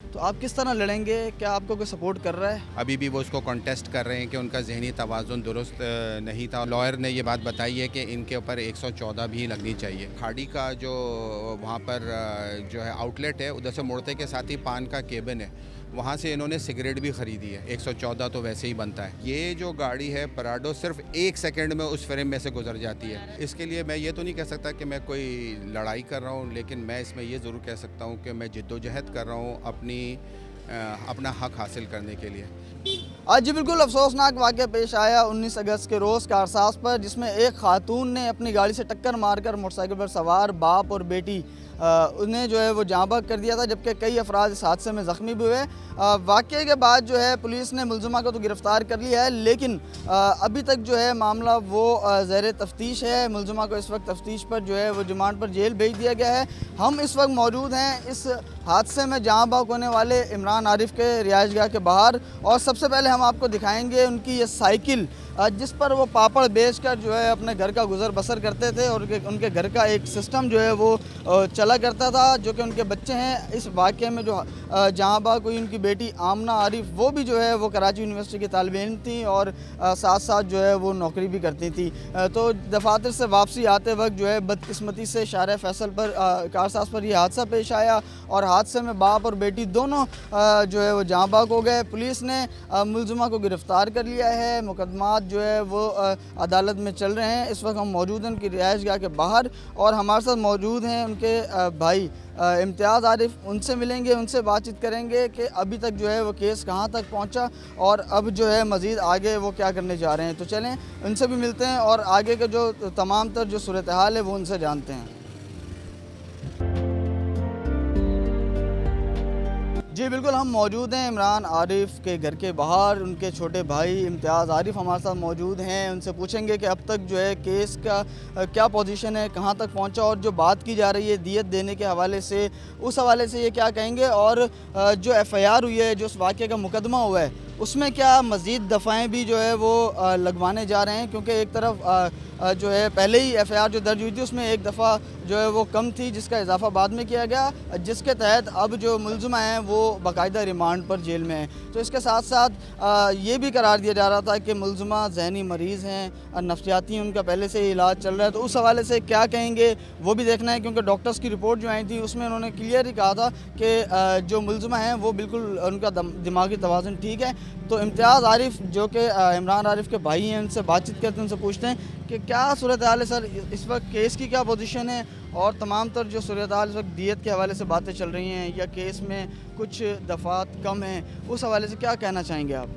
तो आप किस तरह लड़ेंगे? क्या आपको कोई सपोर्ट कर रहा है? अभी भी वो उसको कॉन्टेस्ट कर रहे हैं कि उनका ज़हनी तवाज़ुन दुरुस्त नहीं था। लॉयर ने ये बात बताई है कि इनके ऊपर 114 भी लगनी चाहिए। खाड़ी का जो वहाँ पर जो है आउटलेट है, उधर से मुड़ते के साथ ही पान का केबिन है, वहाँ से इन्होंने सिगरेट भी ख़रीदी है। 114 तो वैसे ही बनता है। ये जो गाड़ी है पराडो सिर्फ 1 सेकंड में उस फ्रेम में से गुजर जाती है। इसके लिए मैं ये तो नहीं कह सकता कि मैं कोई लड़ाई कर रहा हूँ, लेकिन मैं इसमें ये ज़रूर कह सकता हूँ कि मैं जिद्दोजहद कर रहा हूँ अपना हक हासिल करने के लिए। आज जी बिल्कुल अफसोसनाक वाक़या पेश आया 19 अगस्त के रोज़ कारसाज पर, जिसमें एक खातून ने अपनी गाड़ी से टक्कर मारकर मोटरसाइकिल पर सवार बाप और बेटी उन्हें जो है वो जाँ बहक कर दिया था, जबकि कई अफराद इस हादसे में ज़ख्मी भी हुए। वाक़ये के बाद जो है पुलिस ने मुलज़िमा को तो गिरफ़्तार कर लिया है, लेकिन अभी तक जो है मामला वो ज़ेर तफ्तीश है। मुलज़िमा को इस वक्त तफ्तीश पर जो है वो रिमांड पर जेल भेज दिया गया है। हम इस वक्त मौजूद हैं इस हादसे में जाँ बहक होने वाले इमरान आरिफ के रिहाइशगाह के बाहर, और सबसे पहले हम आपको दिखाएंगे उनकी ये साइकिल जिस पर वो पापड़ बेचकर जो है अपने घर का गुजर बसर करते थे, और उनके घर का एक सिस्टम जो है वो चला करता था, जो कि उनके बच्चे हैं। इस वाक़े में जो जहाँ बहक हुई उनकी बेटी आमना आरिफ, वो भी जो है वो कराची यूनिवर्सिटी की तालिब इल्म थी और साथ साथ जो है वो नौकरी भी करती थी। तो दफातर से वापसी आते वक्त जो है बदकिस्मती से शार फैसल पर कारसाज पर यह हादसा पेश आया, और हादसे में बाप और बेटी दोनों जो है वो जहाँ बहक हो गए। पुलिस ने मुलज़िमा को गिरफ़्तार कर लिया है। मुकदमात जो है वो अदालत में चल रहे हैं। इस वक्त हम मौजूद हैं उनकी रिहाइशगाह के बाहर, और हमारे साथ मौजूद हैं उनके भाई इम्तियाज़ आरिफ। उनसे मिलेंगे, उनसे बातचीत करेंगे कि अभी तक जो है वो केस कहाँ तक पहुँचा और अब जो है मज़ीद आगे वो क्या करने जा रहे हैं। तो चलें उनसे भी मिलते हैं और आगे के जो तमाम तर जो सूरत हाल है वो उनसे जानते हैं। जी बिल्कुल, हम मौजूद हैं इमरान आरिफ के घर के बाहर। उनके छोटे भाई इम्तियाज़ आरिफ हमारे साथ मौजूद हैं। उनसे पूछेंगे कि अब तक जो है केस का क्या पोजीशन है, कहाँ तक पहुंचा, और जो बात की जा रही है दियत देने के हवाले से, उस हवाले से ये क्या कहेंगे, और जो एफ़आईआर हुई है, जो उस वाक़े का मुकदमा हुआ है, उसमें क्या मज़ीद दफ़ाएँ भी जो है वो लगवाने जा रहे हैं। क्योंकि एक तरफ जो है पहले ही एफ़आईआर जो दर्ज हुई थी उसमें एक दफ़ा जो है वो कम थी, जिसका इजाफा बाद में किया गया, जिसके तहत अब जो मुलज़िमा हैं वो बाकायदा रिमांड पर जेल में हैं। तो इसके साथ साथ ये भी करार दिया जा रहा था कि मुलज़िमा ज़हनी मरीज़ हैं, नफ्सियाती उनका पहले से ही इलाज चल रहा है। तो उस हवाले से क्या कहेंगे वो भी देखना है, क्योंकि डॉक्टर्स की रिपोर्ट जो आई थी उसमें उन्होंने क्लियर ही कहा था कि जो मुलज़िमा हैं वो बिल्कुल उनका दिमागी तवाज़ुन ठीक है। तो इम्तियाज़ आरिफ जो कि इमरान आरिफ के भाई हैं, उनसे बातचीत करते हैं, उनसे पूछते हैं कि क्या सूरत हाल है सर, इस वक्त केस की क्या पोजीशन है, और तमाम तर जो सूरत हाल इस वक्त दियत के हवाले से बातें चल रही हैं या केस में कुछ दफ़ात कम हैं, उस हवाले से क्या कहना चाहेंगे आप?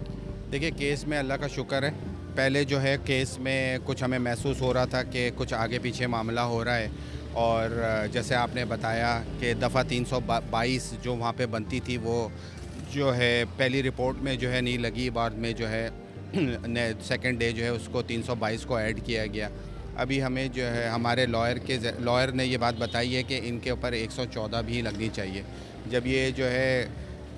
देखिए, केस में अल्लाह का शुक्र है। पहले जो है केस में कुछ हमें महसूस हो रहा था कि कुछ आगे पीछे मामला हो रहा है, और जैसे आपने बताया कि दफ़ा 322 जो वहाँ पे बनती थी वो जो है पहली रिपोर्ट में जो है नहीं लगी, बाद में जो है सेकंड डे जो है उसको 322 को ऐड किया गया। अभी हमें जो है हमारे लॉयर ने ये बात बताई है कि इनके ऊपर 114 भी लगनी चाहिए। जब ये जो है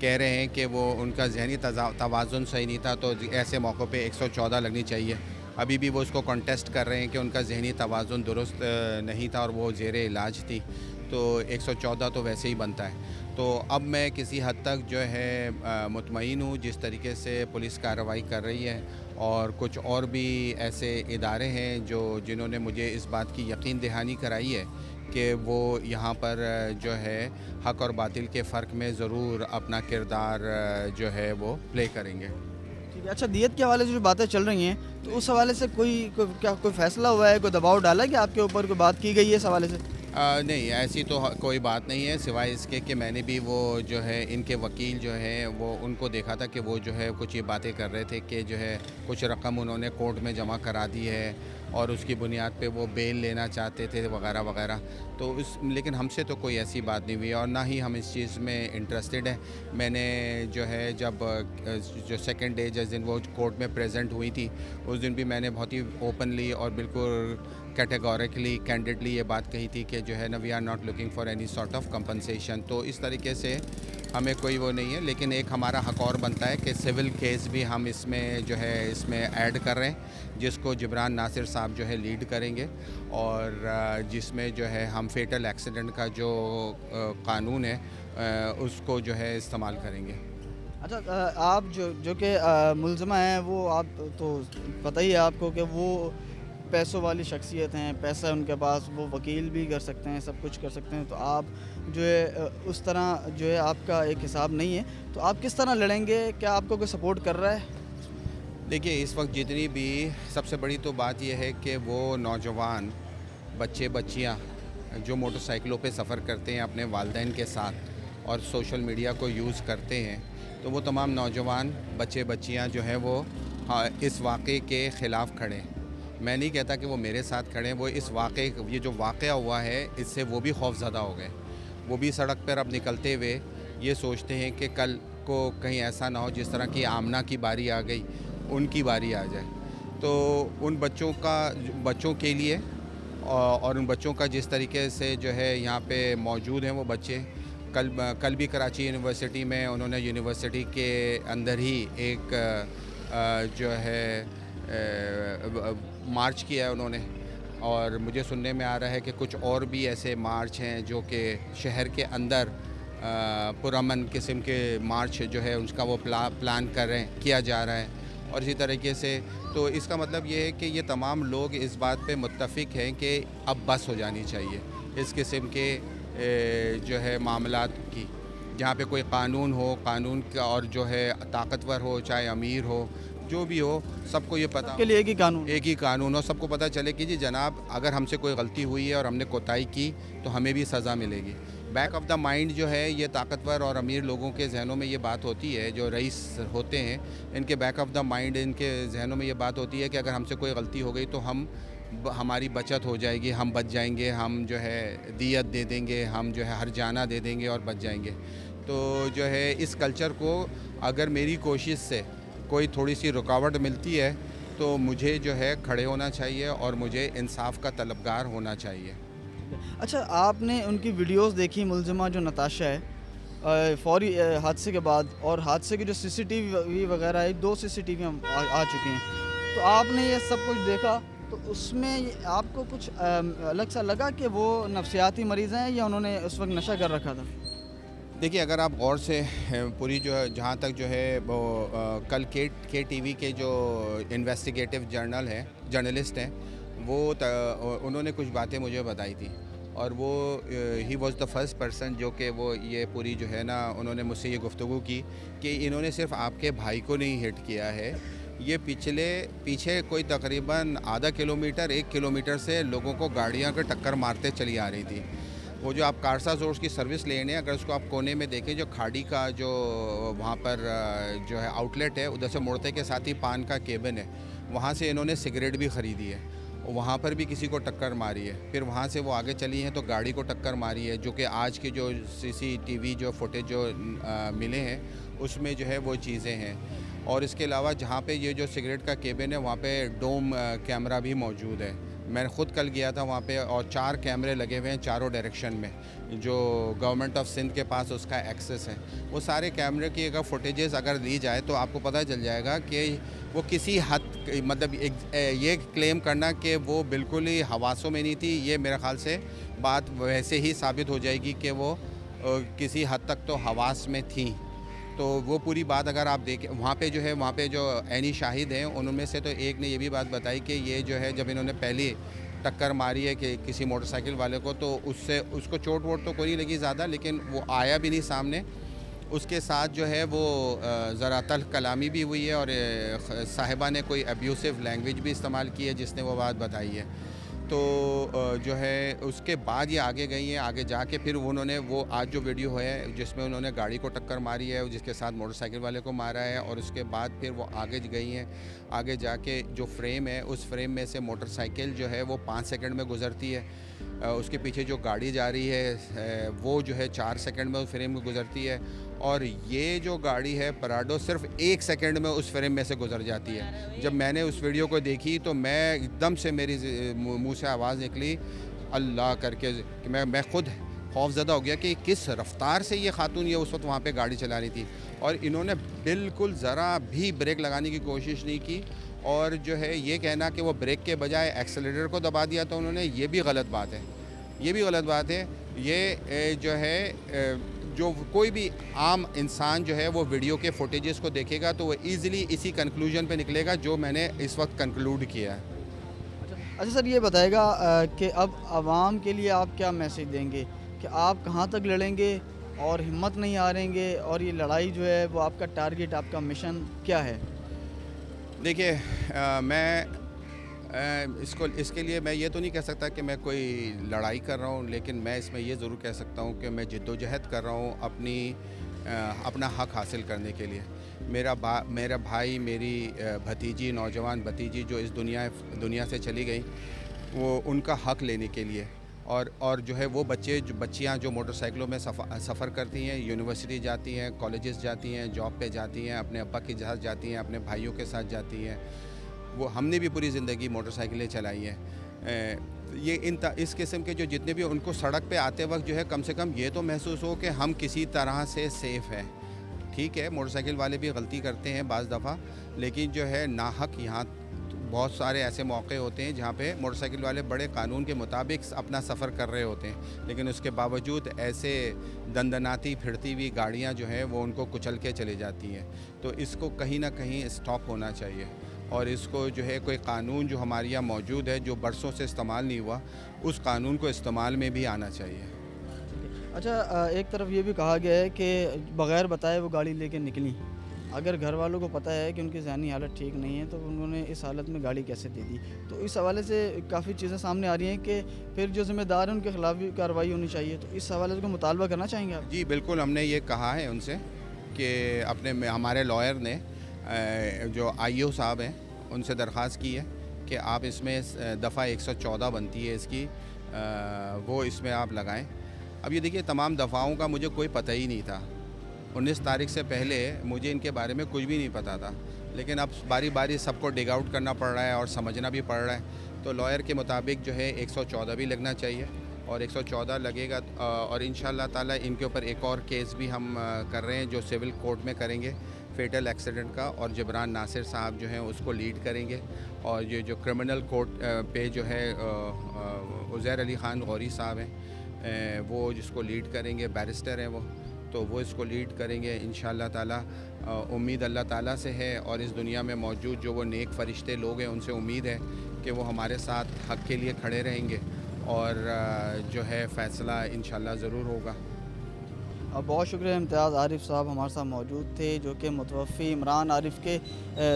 कह रहे हैं कि वो उनका ज़हनी तवाज़ुन सही नहीं था, तो ऐसे मौक़ों पे 114 लगनी चाहिए। अभी भी वो उसको कॉन्टेस्ट कर रहे हैं कि उनका ज़हनी तवाज़ुन दुरुस्त नहीं था और वो ज़ेरे इलाज थी, तो 114 तो वैसे ही बनता है। तो अब मैं किसी हद तक जो है मुतमईन हूँ जिस तरीके से पुलिस कार्रवाई कर रही है, और कुछ और भी ऐसे इदारे हैं जिन्होंने मुझे इस बात की यकीन दहानी कराई है कि वो यहाँ पर जो है हक़ और बातिल के फ़र्क में ज़रूर अपना किरदार जो है वो प्ले करेंगे। ठीक है। अच्छा, दियत के हवाले से जो बातें चल रही हैं, तो उस हवाले से क्या कोई फ़ैसला हुआ है, कोई दबाव डाला है कि आपके ऊपर कोई बात की गई है इस हवाले से? नहीं, ऐसी तो कोई बात नहीं है, सिवाय इसके कि मैंने भी वो जो है इनके वकील जो हैं वो उनको देखा था कि वो जो है कुछ ये बातें कर रहे थे कि जो है कुछ रकम उन्होंने कोर्ट में जमा करा दी है और उसकी बुनियाद पे वो बेल लेना चाहते थे वगैरह वगैरह। तो लेकिन हमसे तो कोई ऐसी बात नहीं हुई और ना ही हम इस चीज़ में इंटरेस्टेड हैं। मैंने जो है जब जो सेकंड डे जिस दिन वो कोर्ट में प्रेजेंट हुई थी, उस दिन भी मैंने बहुत ही ओपनली और बिल्कुल कैटेगोरिकली कैंडिडली ये बात कही थी कि जो है ना, we are not looking for any sort of compensation. तो इस तरीके से हमें कोई वो नहीं है, लेकिन एक हमारा हक और बनता है कि सिविल केस भी हम इसमें जो है इसमें ऐड कर रहे हैं, जिसको जिब्रान नासिर साहब जो है लीड करेंगे, और जिसमें जो है हम फेटल एक्सीडेंट का जो कानून है उसको जो है इस्तेमाल करेंगे। अच्छा, आप जो कि मुलज़मा हैं, वो आप तो पता ही है आपको कि वो पैसों वाली शख्सियत हैं, पैसा है उनके पास, वो वकील भी कर सकते हैं, सब कुछ कर सकते हैं। तो आप जो है उस तरह जो है आपका एक हिसाब नहीं है, तो आप किस तरह लड़ेंगे? क्या आपको कोई सपोर्ट कर रहा है? देखिए, इस वक्त जितनी भी सबसे बड़ी तो बात यह है कि वो नौजवान बच्चे बच्चियाँ जो मोटरसाइकिलों पे सफ़र करते हैं अपने वालिदैन के साथ और सोशल मीडिया को यूज़ करते हैं, तो वो तमाम नौजवान बच्चे बच्चियाँ जो हैं वो इस वाक़े के ख़िलाफ़ खड़े हैं। मैं नहीं कहता कि वो मेरे साथ खड़े हैं, वो इस वाक़े ये जो वाक़या हुआ है इससे वो भी खौफज़दा हो गए। वो भी सड़क पर अब निकलते हुए ये सोचते हैं कि कल को कहीं ऐसा ना हो जिस तरह की आमना की बारी आ गई, उनकी बारी आ जाए। तो उन बच्चों के लिए और उन बच्चों का जिस तरीके से जो है यहाँ पे मौजूद हैं वो बच्चे, कल भी कराची यूनिवर्सिटी में उन्होंने यूनिवर्सिटी के अंदर ही एक जो है मार्च किया है उन्होंने, और मुझे सुनने में आ रहा है कि कुछ और भी ऐसे मार्च हैं जो कि शहर के अंदर पुरअमन किस्म के मार्च जो है उसका वो प्लान किया जा रहा है। और इसी तरीके से तो इसका मतलब ये है कि ये तमाम लोग इस बात पे मुत्तफ़िक हैं कि अब बस हो जानी चाहिए इस किस्म के जो है मामलात की, जहाँ पे कोई कानून का और जो है ताकतवर हो चाहे अमीर हो जो भी हो, सबको ये पता के लिए एक ही कानून हो, सबको पता चले कि जी जनाब अगर हमसे कोई गलती हुई है और हमने कोताही की तो हमें भी सज़ा मिलेगी। बैक ऑफ द माइंड जो है ये ताकतवर और अमीर लोगों के जहनों में ये बात होती है, जो रईस होते हैं इनके बैक ऑफ द माइंड इनके जहनों में ये बात होती है कि अगर हमसे कोई गलती हो गई तो हमारी बचत हो जाएगी, हम बच जाएंगे, हम जो है दियत दे देंगे, हम जो है हरजाना दे देंगे और बच जाएंगे। तो जो है इस कल्चर को अगर मेरी कोशिश से कोई थोड़ी सी रुकावट मिलती है तो मुझे जो है खड़े होना चाहिए और मुझे इंसाफ का तलबगार होना चाहिए। अच्छा, आपने उनकी वीडियोस देखी, मुलज़मा जो नताशा है, फौरी हादसे के बाद, और हादसे की जो सीसीटीवी वगैरह है, 2 सीसीटीवी आ चुकी हैं, तो आपने ये सब कुछ देखा, तो उसमें आपको कुछ अलग सा लगा कि वो नफसियाती मरीज़ हैं या उन्होंने उस वक्त नशा कर रखा था? देखिए, अगर आप गौर से पूरी जो है जहाँ तक जो है वो कल के टीवी के जो इन्वेस्टिगेटिव जर्नलिस्ट हैं वो उन्होंने कुछ बातें मुझे बताई थी, और वो he was the first person जो कि वो ये पूरी जो है ना उन्होंने मुझसे ये गुफ्तगू की कि इन्होंने सिर्फ आपके भाई को नहीं हिट किया है, ये पीछे कोई तकरीबन आधा किलोमीटर 1 किलोमीटर से लोगों को गाड़ियाँ के टक्कर मारते चली आ रही थी। वो जो आप कारसा सोर्स की सर्विस लेने, अगर उसको आप कोने में देखें, जो खाड़ी का जो वहाँ पर जो है आउटलेट है, उधर से मुड़ते के साथ ही पान का केबिन है, वहाँ से इन्होंने सिगरेट भी ख़रीदी है, वहाँ पर भी किसी को टक्कर मारी है। फिर वहाँ से वो आगे चली हैं तो गाड़ी को टक्कर मारी है, जो कि आज के जो सीसीटीवी जो फुटेज जो मिले हैं उसमें जो है वो चीज़ें हैं। और इसके अलावा जहाँ पे ये जो सिगरेट का केबिन है वहाँ पे डोम कैमरा भी मौजूद है। मैं ख़ुद कल गया था वहाँ पे, और 4 कैमरे लगे हुए हैं चारों डायरेक्शन में, जो गवर्नमेंट ऑफ सिंध के पास उसका एक्सेस है। वो सारे कैमरे की अगर फुटेजेस अगर ली जाए तो आपको पता चल जाएगा कि वो किसी हद, मतलब ये क्लेम करना कि वो बिल्कुल ही हवासों में नहीं थी, ये मेरे ख़्याल से बात वैसे ही साबित हो जाएगी कि वो किसी हद तक तो हवास में थी। तो वो पूरी बात अगर आप देखें, वहाँ पे जो ऐनी शाहिद हैं उनमें से तो एक ने ये भी बात बताई कि ये जो है जब इन्होंने पहली टक्कर मारी है कि किसी मोटरसाइकिल वाले को, तो उसको चोट वोट तो कोई नहीं लगी ज़्यादा, लेकिन वो आया भी नहीं सामने। उसके साथ जो है वो ज़रा तल्ख़ कलामी भी हुई है, और साहिबा ने कोई अब्यूसिव लैंग्वेज भी इस्तेमाल की है जिसने वो बात बताई है। तो जो है उसके बाद ये आगे गई हैं, आगे जाके फिर उन्होंने वो आज जो वीडियो है जिसमें उन्होंने गाड़ी को टक्कर मारी है, जिसके साथ मोटरसाइकिल वाले को मारा है, और उसके बाद फिर वो आगे गई हैं, आगे जाके जो फ्रेम है उस फ्रेम में से मोटरसाइकिल जो है वो 5 सेकंड में गुजरती है, उसके पीछे जो गाड़ी जा रही है वो जो है 4 सेकंड में उस फ्रेम में गुजरती है, और ये जो गाड़ी है पराडो सिर्फ 1 सेकंड में उस फ्रेम में से गुजर जाती है। जब मैंने उस वीडियो को देखी तो मैं एकदम से मेरी मुंह से आवाज़ निकली अल्लाह करके, कि मैं खुद खौफज़दा हो गया कि किस रफ्तार से ये खातून ये उस वक्त वहाँ पे गाड़ी चला रही थी, और इन्होंने बिल्कुल ज़रा भी ब्रेक लगाने की कोशिश नहीं की, और जो है ये कहना कि वो ब्रेक के बजाय एक्सेलेरेटर को दबा दिया तो उन्होंने, ये भी गलत बात है, ये भी गलत बात है। ये जो है जो कोई भी आम इंसान जो है वो वीडियो के फुटेजेस को देखेगा तो वो ईज़िली इसी कंक्लूजन पे निकलेगा जो मैंने इस वक्त कंक्लूड किया है। अच्छा सर, ये बताएगा कि अब आवाम के लिए आप क्या मैसेज देंगे कि आप कहाँ तक लड़ेंगे और हिम्मत नहीं हारेंगे, और ये लड़ाई जो है वो आपका टारगेट, आपका मिशन क्या है? देखिए मैं इसके लिए मैं ये तो नहीं कह सकता कि मैं कोई लड़ाई कर रहा हूँ, लेकिन मैं इसमें ये ज़रूर कह सकता हूँ कि मैं जद्दोजहद कर रहा हूँ अपना हक़ हासिल करने के लिए। मेरा भाई, मेरी भतीजी, नौजवान भतीजी जो इस दुनिया से चली गई, वो उनका हक़ लेने के लिए, और जो है वो बच्चियाँ जो मोटरसाइकिलों में सफ़र करती हैं, यूनिवर्सिटी जाती हैं, कॉलेजेस जाती हैं, जॉब पे जाती हैं, अपने अब्बा के साथ जाती हैं, अपने भाइयों के साथ जाती हैं। वो हमने भी पूरी ज़िंदगी मोटरसाइकिलें चलाई हैं। इस किस्म के जो जितने भी, उनको सड़क पे आते वक्त जो है कम से कम ये तो महसूस हो कि हम किसी तरह से सेफ़ हैं। ठीक है, मोटरसाइकिल वाले भी गलती करते हैं बाज़ दफ़ा, लेकिन जो है नाहक यहाँ बहुत सारे ऐसे मौके होते हैं जहाँ पे मोटरसाइकिल वाले बड़े कानून के मुताबिक अपना सफ़र कर रहे होते हैं, लेकिन उसके बावजूद ऐसे दंदनाती फिरती हुई गाड़ियाँ जो हैं वो उनको कुचल के चली जाती हैं। तो इसको कहीं ना कहीं स्टॉप होना चाहिए, और इसको जो है कोई कानून जो हमारे यहाँ मौजूद है, जो बरसों से इस्तेमाल नहीं हुआ, उस कानून को इस्तेमाल में भी आना चाहिए। अच्छा, एक तरफ ये भी कहा गया है कि बग़ैर बताए वो गाड़ी लेके निकली। अगर घर वालों को पता है कि उनकी ज़हनी हालत ठीक नहीं है तो उन्होंने इस हालत में गाड़ी कैसे दे दी? तो इस हवाले से काफ़ी चीज़ें सामने आ रही हैं कि फिर जो ज़िम्मेदार हैं उनके ख़िलाफ़ भी कार्रवाई होनी चाहिए। तो इस हवाले से मुतालबा करना चाहेंगे आप? जी बिल्कुल, हमने ये कहा है उनसे कि हमारे लॉयर ने जो IO साहब हैं उनसे दरख्वास्त की है कि आप इसमें दफ़ा 114 बनती है इसकी, वो इसमें आप लगाएं। अब ये देखिए, तमाम दफ़ाओं का मुझे कोई पता ही नहीं था। 19 तारीख से पहले मुझे इनके बारे में कुछ भी नहीं पता था, लेकिन अब बारी बारी सबको डिग आउट करना पड़ रहा है और समझना भी पड़ रहा है। तो लॉयर के मुताबिक जो है 114 भी लगना चाहिए, और 114 लगेगा, और इंशाअल्लाह ताला इनके ऊपर एक और केस भी हम कर रहे हैं जो सिविल कोर्ट में करेंगे, फेटल एक्सीडेंट का, और जबरान नासिर साहब जो हैं उसको लीड करेंगे। और ये जो क्रिमिनल कोर्ट पे जो है उज़ैर अली ख़ान गौरी साहब हैं, वो जिसको लीड करेंगे, बैरिस्टर हैं वो, तो वो इसको लीड करेंगे इंशाअल्लाह ताला। उम्मीद अल्लाह ताला से है, और इस दुनिया में मौजूद जो वो नेक फ़रिश्ते लोग हैं उनसे उम्मीद है कि वो हमारे साथ हक़ के लिए खड़े रहेंगे, और जो है फ़ैसला इंशाअल्लाह ज़रूर होगा। बहुत शुक्रिया, इम्तियाज़ आरिफ साहब हमारे साथ मौजूद थे, जो कि मुतवफ़ी इमरान आरिफ के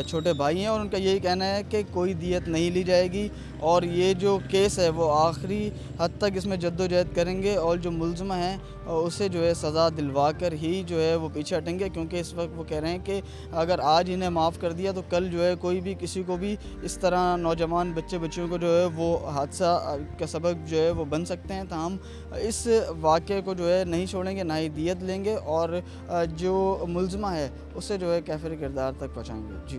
छोटे भाई हैं, और उनका यही कहना है कि कोई दियत नहीं ली जाएगी, और ये जो केस है वो आखिरी हद तक इसमें जद्दोजहद करेंगे, और जो मुल्ज़िम हैं उसे जो है सज़ा दिलवा कर ही जो है वो पीछे हटेंगे। क्योंकि इस वक्त वो कह रहे हैं कि अगर आज इन्हें माफ़ कर दिया तो कल जो है कोई भी किसी को भी इस तरह नौजवान बच्चियों को जो है वो हादसा का सबब जो है वो बन सकते हैं। ताहम इस वाक़े को जो है नहीं छोड़ेंगे, ना ही दियत लेंगे, और जो मुल्ज़िमा है उससे जो है काफ़िर किरदार तक पहुँचाएँगे। जी।